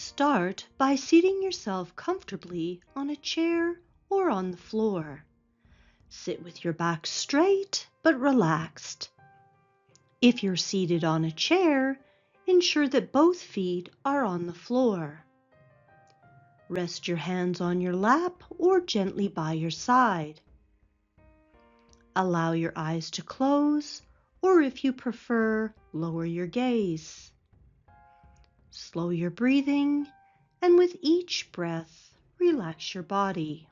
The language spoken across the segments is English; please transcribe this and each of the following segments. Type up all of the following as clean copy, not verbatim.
Start by seating yourself comfortably on a chair or on the floor. Sit with your back straight but relaxed. If you're seated on a chair, ensure that both feet are on the floor. Rest your hands on your lap or gently by your side. Allow your eyes to close, or if you prefer, lower your gaze. Slow your breathing, and with each breath, relax your body.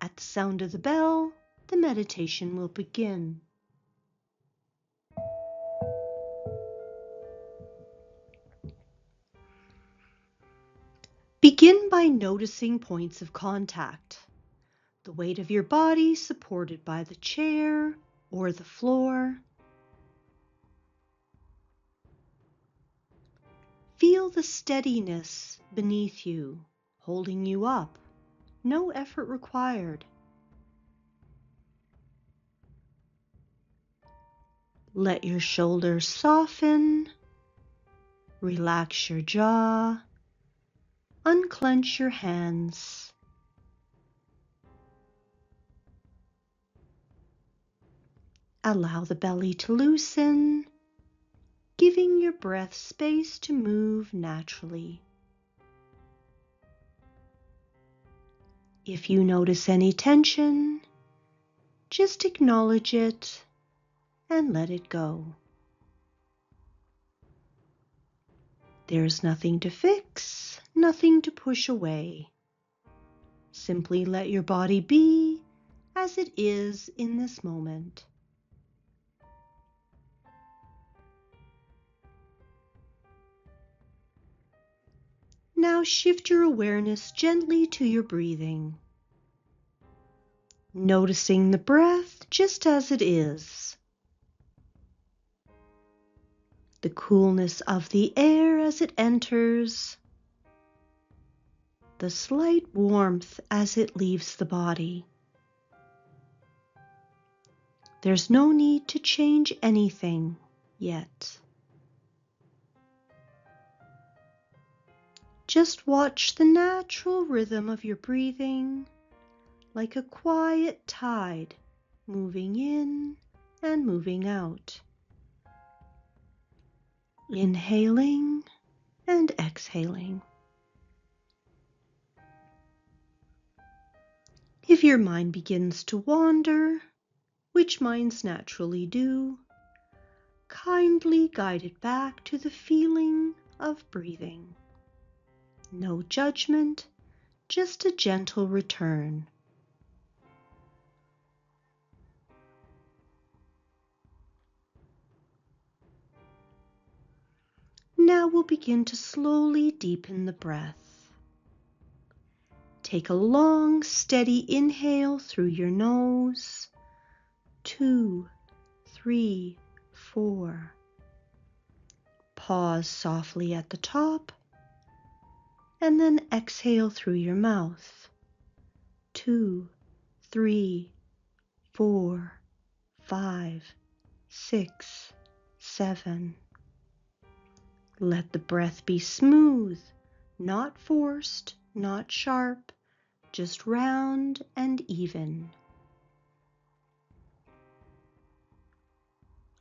At the sound of the bell, the meditation will begin. Begin by noticing points of contact. The weight of your body supported by the chair or the floor. Feel the steadiness beneath you, holding you up. No effort required. Let your shoulders soften. Relax your jaw. Unclench your hands. Allow the belly to loosen, giving your breath space to move naturally. If you notice any tension, just acknowledge it and let it go. There's nothing to fix, nothing to push away. Simply let your body be as it is in this moment. Now shift your awareness gently to your breathing, noticing the breath just as it is. The coolness of the air as it enters, the slight warmth as it leaves the body. There's no need to change anything yet. Just watch the natural rhythm of your breathing, like a quiet tide moving in and moving out. Inhaling and exhaling. If your mind begins to wander, which minds naturally do, kindly guide it back to the feeling of breathing. No judgment, just a gentle return. Now we'll begin to slowly deepen the breath. Take a long, steady inhale through your nose. 2, 3, 4. Pause softly at the top, and then exhale through your mouth. 2, 3, 4, 5, 6, 7. Let the breath be smooth, not forced, not sharp, just round and even.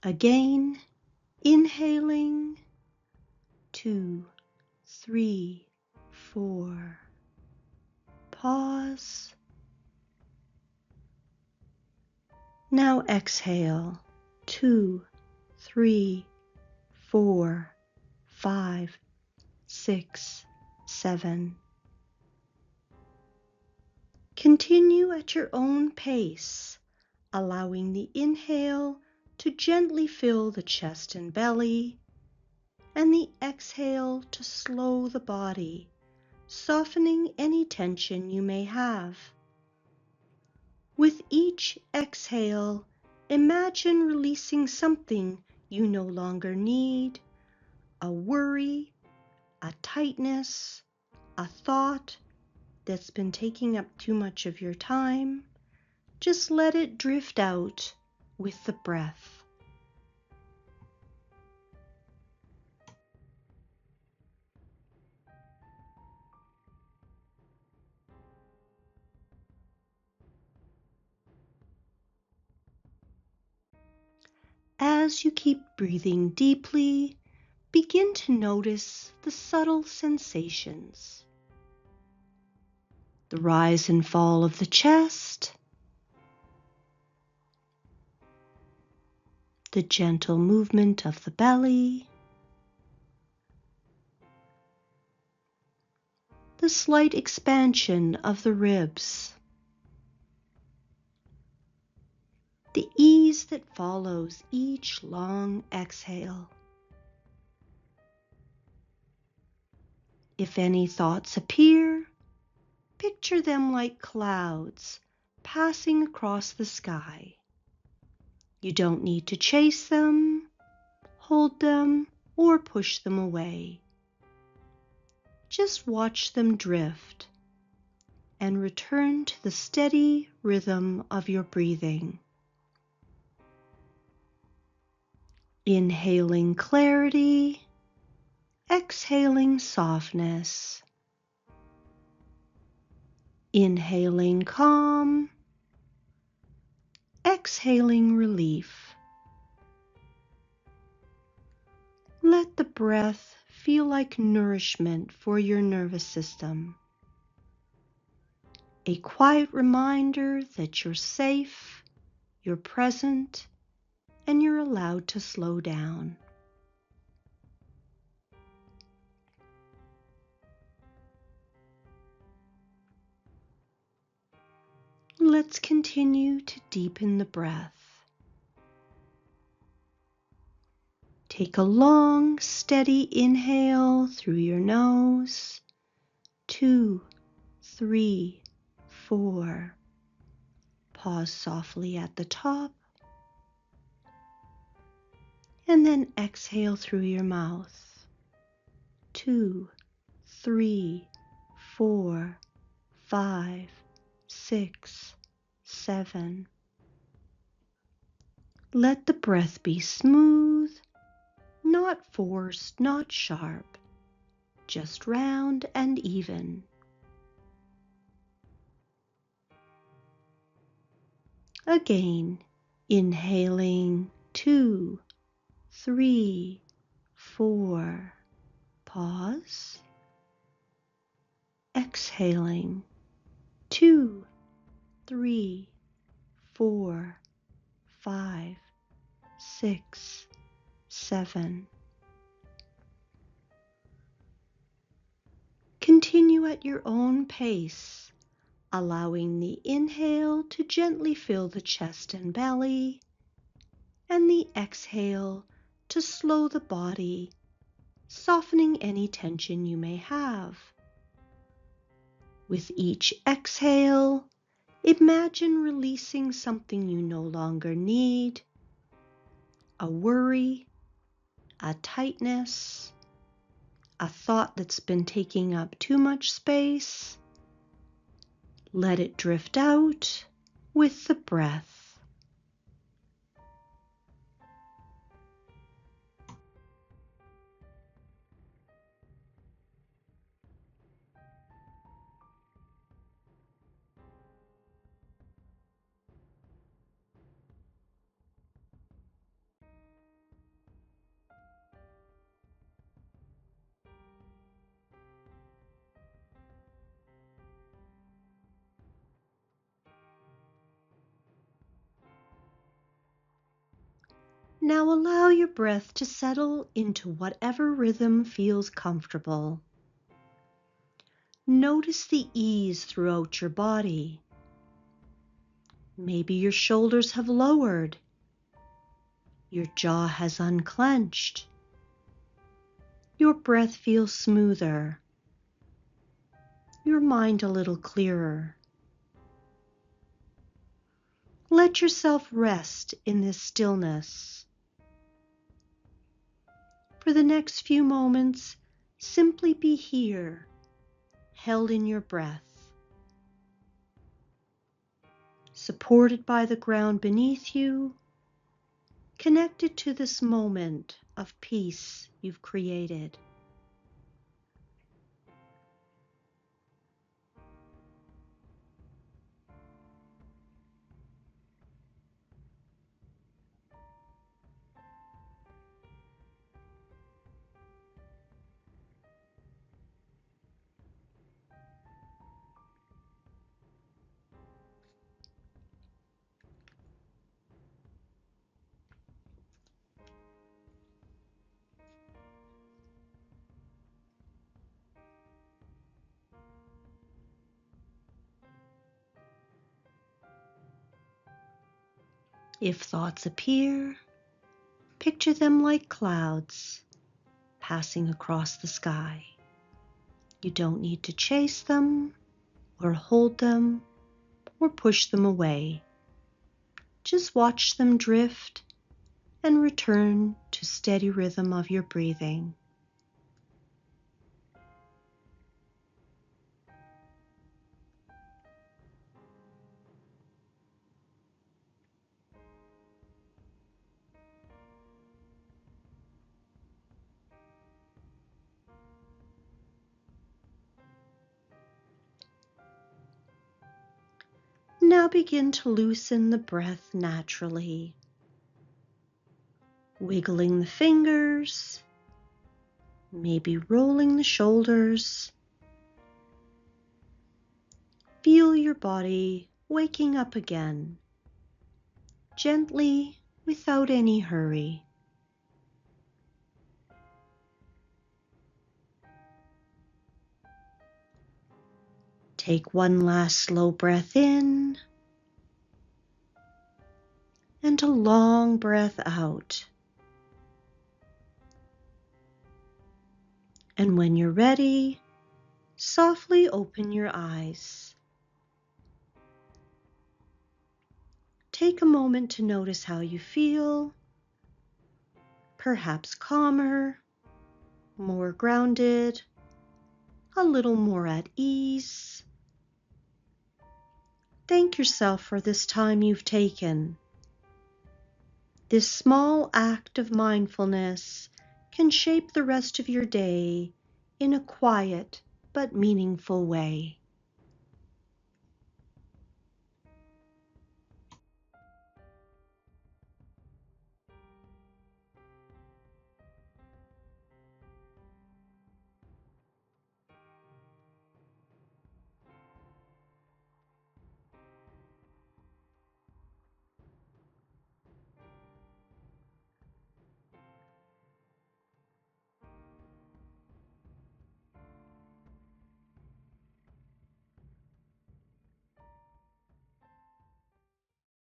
Again, inhaling, 2, 3, 4. Pause. Now exhale, 2, 3, 4, 5, 6, 7. Continue at your own pace, allowing the inhale to gently fill the chest and belly, and the exhale to slow the body, softening any tension you may have. With each exhale, imagine releasing something you no longer need, a worry, a tightness, a thought that's been taking up too much of your time. Just let it drift out with the breath. As you keep breathing deeply, begin to notice the subtle sensations. The rise and fall of the chest, the gentle movement of the belly, the slight expansion of the ribs, the ease that follows each long exhale. If any thoughts appear, picture them like clouds passing across the sky. You don't need to chase them, hold them, or push them away. Just watch them drift and return to the steady rhythm of your breathing. Inhaling clarity, exhaling softness. Inhaling calm, exhaling relief. Let the breath feel like nourishment for your nervous system. A quiet reminder that you're safe, you're present, and you're allowed to slow down. Let's continue to deepen the breath. Take a long, steady inhale through your nose. 2, 3, 4. Pause softly at the top. And then exhale through your mouth. 2, 3, 4, 5, 6, 7. Let the breath be smooth, not forced, not sharp, just round and even. Again, inhaling 2, 3, 4. Pause. Exhaling 2, 3, 4, 5, 6, 7. Continue at your own pace, allowing the inhale to gently fill the chest and belly, and the exhale to slow the body, softening any tension you may have. With each exhale, imagine releasing something you no longer need, a worry, a tightness, a thought that's been taking up too much space. Let it drift out with the breath. Now allow your breath to settle into whatever rhythm feels comfortable. Notice the ease throughout your body. Maybe your shoulders have lowered, your jaw has unclenched, your breath feels smoother, your mind a little clearer. Let yourself rest in this stillness. For the next few moments, simply be here, held in your breath, supported by the ground beneath you, connected to this moment of peace you've created. If thoughts appear, picture them like clouds passing across the sky. You don't need to chase them or hold them or push them away. Just watch them drift and return to steady rhythm of your breathing. Now begin to loosen the breath naturally, wiggling the fingers, maybe rolling the shoulders. Feel your body waking up again, gently, without any hurry. Take one last slow breath in and a long breath out. And when you're ready, softly open your eyes. Take a moment to notice how you feel, perhaps calmer, more grounded, a little more at ease. Thank yourself for this time you've taken. This small act of mindfulness can shape the rest of your day in a quiet but meaningful way.